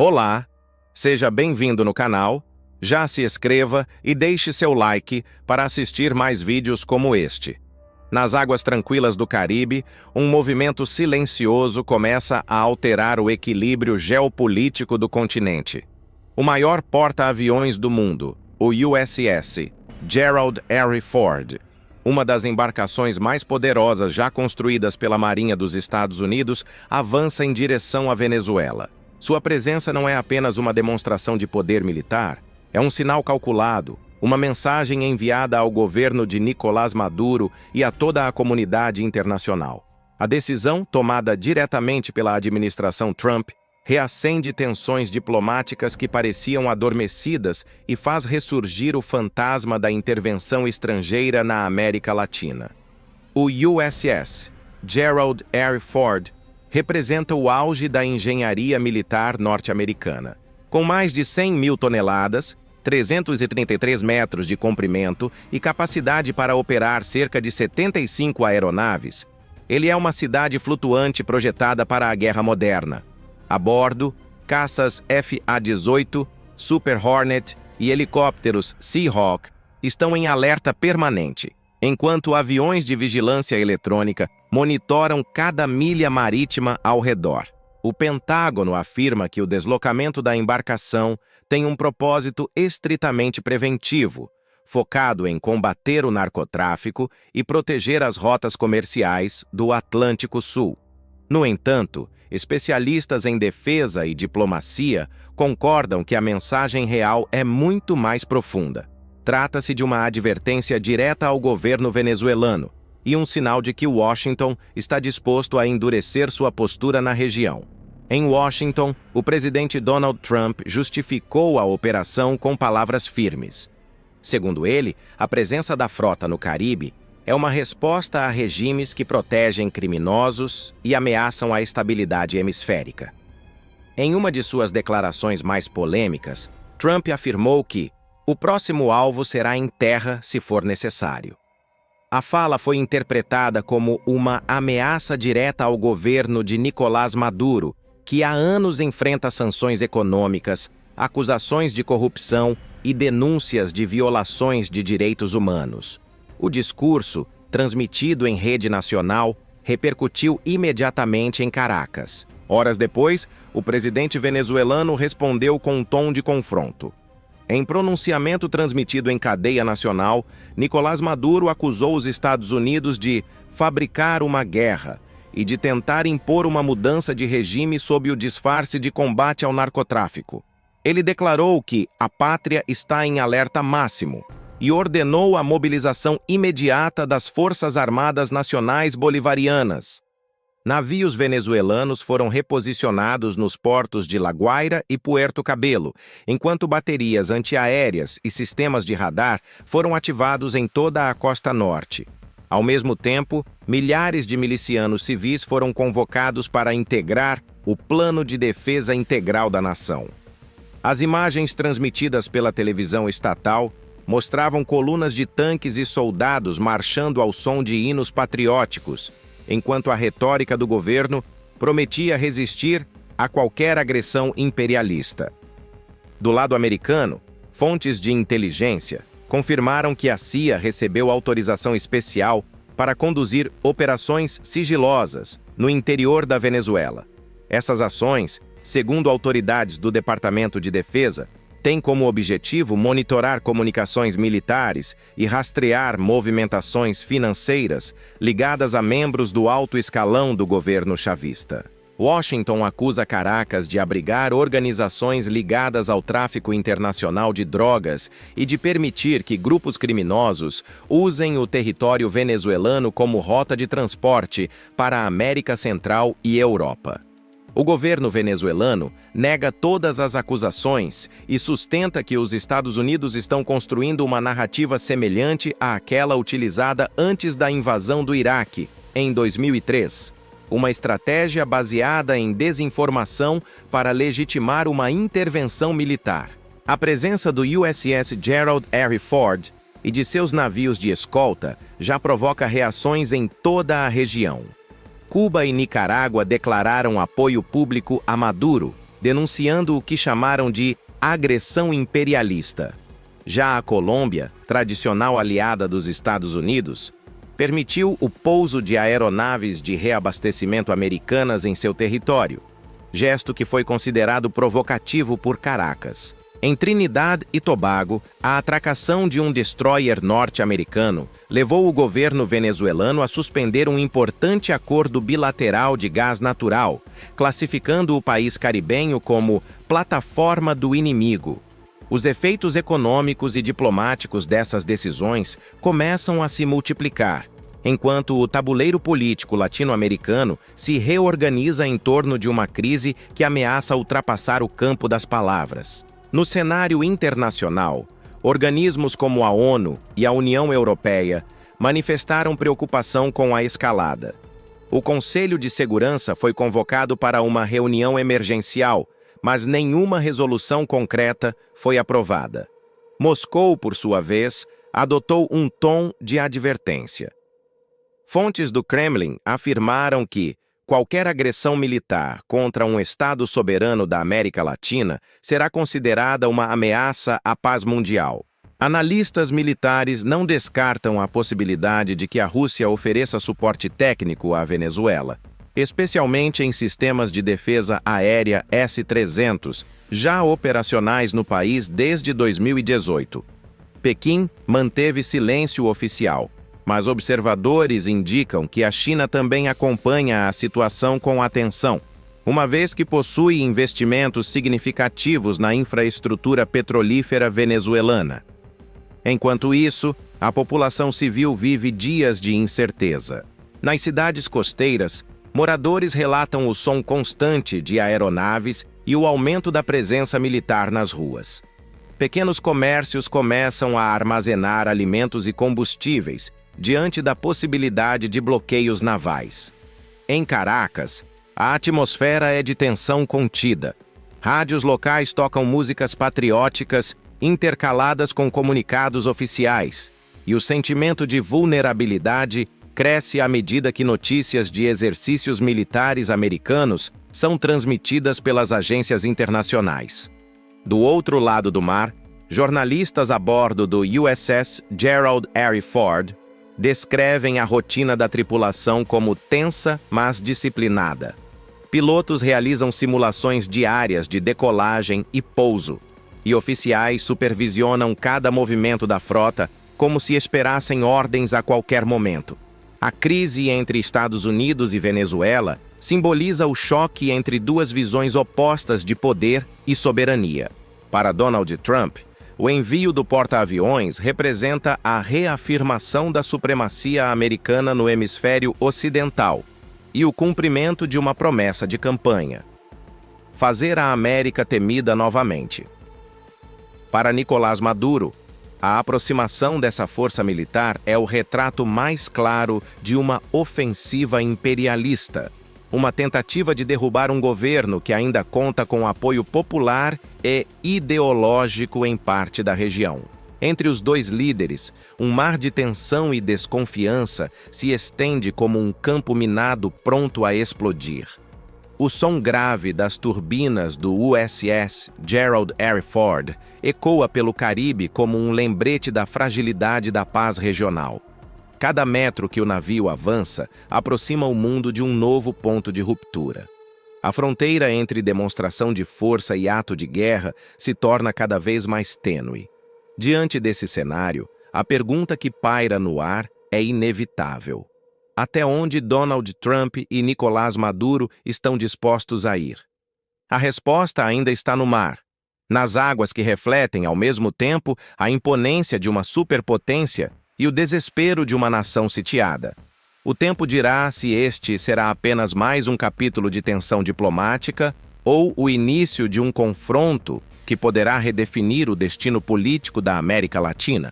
Olá, seja bem-vindo no canal, já se inscreva e deixe seu like para assistir mais vídeos como este. Nas águas tranquilas do Caribe, um movimento silencioso começa a alterar o equilíbrio geopolítico do continente. O maior porta-aviões do mundo, o USS Gerald R. Ford, uma das embarcações mais poderosas já construídas pela Marinha dos Estados Unidos, avança em direção à Venezuela. Sua presença não é apenas uma demonstração de poder militar, é um sinal calculado, uma mensagem enviada ao governo de Nicolás Maduro e a toda a comunidade internacional. A decisão, tomada diretamente pela administração Trump, reacende tensões diplomáticas que pareciam adormecidas e faz ressurgir o fantasma da intervenção estrangeira na América Latina. O USS Gerald R. Ford representa o auge da engenharia militar norte-americana. Com mais de 100 mil toneladas, 333 metros de comprimento e capacidade para operar cerca de 75 aeronaves, ele é uma cidade flutuante projetada para a guerra moderna. A bordo, caças F-A-18, Super Hornet e helicópteros Seahawk estão em alerta permanente, enquanto aviões de vigilância eletrônica monitoram cada milha marítima ao redor. O Pentágono afirma que o deslocamento da embarcação tem um propósito estritamente preventivo, focado em combater o narcotráfico e proteger as rotas comerciais do Atlântico Sul. No entanto, especialistas em defesa e diplomacia concordam que a mensagem real é muito mais profunda. Trata-se de uma advertência direta ao governo venezuelano e um sinal de que Washington está disposto a endurecer sua postura na região. Em Washington, o presidente Donald Trump justificou a operação com palavras firmes. Segundo ele, a presença da frota no Caribe é uma resposta a regimes que protegem criminosos e ameaçam a estabilidade hemisférica. Em uma de suas declarações mais polêmicas, Trump afirmou que o próximo alvo será em terra se for necessário. A fala foi interpretada como uma ameaça direta ao governo de Nicolás Maduro, que há anos enfrenta sanções econômicas, acusações de corrupção e denúncias de violações de direitos humanos. O discurso, transmitido em rede nacional, repercutiu imediatamente em Caracas. Horas depois, o presidente venezuelano respondeu com um tom de confronto. Em pronunciamento transmitido em cadeia nacional, Nicolás Maduro acusou os Estados Unidos de fabricar uma guerra e de tentar impor uma mudança de regime sob o disfarce de combate ao narcotráfico. Ele declarou que a pátria está em alerta máximo e ordenou a mobilização imediata das Forças Armadas Nacionais Bolivarianas. Navios venezuelanos foram reposicionados nos portos de La Guaira e Puerto Cabello, enquanto baterias antiaéreas e sistemas de radar foram ativados em toda a costa norte. Ao mesmo tempo, milhares de milicianos civis foram convocados para integrar o Plano de Defesa Integral da Nação. As imagens transmitidas pela televisão estatal mostravam colunas de tanques e soldados marchando ao som de hinos patrióticos, enquanto a retórica do governo prometia resistir a qualquer agressão imperialista. Do lado americano, fontes de inteligência confirmaram que a CIA recebeu autorização especial para conduzir operações sigilosas no interior da Venezuela. Essas ações, segundo autoridades do Departamento de Defesa, têm como objetivo monitorar comunicações militares e rastrear movimentações financeiras ligadas a membros do alto escalão do governo chavista. Washington acusa Caracas de abrigar organizações ligadas ao tráfico internacional de drogas e de permitir que grupos criminosos usem o território venezuelano como rota de transporte para a América Central e Europa. O governo venezuelano nega todas as acusações e sustenta que os Estados Unidos estão construindo uma narrativa semelhante àquela utilizada antes da invasão do Iraque, em 2003. Uma estratégia baseada em desinformação para legitimar uma intervenção militar. A presença do USS Gerald R. Ford e de seus navios de escolta já provoca reações em toda a região. Cuba e Nicarágua declararam apoio público a Maduro, denunciando o que chamaram de agressão imperialista. Já a Colômbia, tradicional aliada dos Estados Unidos, permitiu o pouso de aeronaves de reabastecimento americanas em seu território, gesto que foi considerado provocativo por Caracas. Em Trinidad e Tobago, a atracação de um destroyer norte-americano levou o governo venezuelano a suspender um importante acordo bilateral de gás natural, classificando o país caribenho como plataforma do inimigo. Os efeitos econômicos e diplomáticos dessas decisões começam a se multiplicar, enquanto o tabuleiro político latino-americano se reorganiza em torno de uma crise que ameaça ultrapassar o campo das palavras. No cenário internacional, organismos como a ONU e a União Europeia manifestaram preocupação com a escalada. O Conselho de Segurança foi convocado para uma reunião emergencial, mas nenhuma resolução concreta foi aprovada. Moscou, por sua vez, adotou um tom de advertência. Fontes do Kremlin afirmaram que qualquer agressão militar contra um Estado soberano da América Latina será considerada uma ameaça à paz mundial. Analistas militares não descartam a possibilidade de que a Rússia ofereça suporte técnico à Venezuela, especialmente em sistemas de defesa aérea S-300, já operacionais no país desde 2018. Pequim manteve silêncio oficial, mas observadores indicam que a China também acompanha a situação com atenção, uma vez que possui investimentos significativos na infraestrutura petrolífera venezuelana. Enquanto isso, a população civil vive dias de incerteza. Nas cidades costeiras, moradores relatam o som constante de aeronaves e o aumento da presença militar nas ruas. Pequenos comércios começam a armazenar alimentos e combustíveis diante da possibilidade de bloqueios navais. Em Caracas, a atmosfera é de tensão contida. Rádios locais tocam músicas patrióticas intercaladas com comunicados oficiais, e o sentimento de vulnerabilidade cresce à medida que notícias de exercícios militares americanos são transmitidas pelas agências internacionais. Do outro lado do mar, jornalistas a bordo do USS Gerald R. Ford descrevem a rotina da tripulação como tensa, mas disciplinada. Pilotos realizam simulações diárias de decolagem e pouso, e oficiais supervisionam cada movimento da frota como se esperassem ordens a qualquer momento. A crise entre Estados Unidos e Venezuela simboliza o choque entre duas visões opostas de poder e soberania. Para Donald Trump, o envio do porta-aviões representa a reafirmação da supremacia americana no hemisfério ocidental e o cumprimento de uma promessa de campanha: fazer a América temida novamente. Para Nicolás Maduro, a aproximação dessa força militar é o retrato mais claro de uma ofensiva imperialista, uma tentativa de derrubar um governo que ainda conta com apoio popular e ideológico em parte da região. Entre os dois líderes, um mar de tensão e desconfiança se estende como um campo minado pronto a explodir. O som grave das turbinas do USS Gerald R. Ford ecoa pelo Caribe como um lembrete da fragilidade da paz regional. Cada metro que o navio avança aproxima o mundo de um novo ponto de ruptura. A fronteira entre demonstração de força e ato de guerra se torna cada vez mais tênue. Diante desse cenário, a pergunta que paira no ar é inevitável: até onde Donald Trump e Nicolás Maduro estão dispostos a ir? A resposta ainda está no mar, nas águas que refletem, ao mesmo tempo, a imponência de uma superpotência e o desespero de uma nação sitiada. O tempo dirá se este será apenas mais um capítulo de tensão diplomática ou o início de um confronto que poderá redefinir o destino político da América Latina.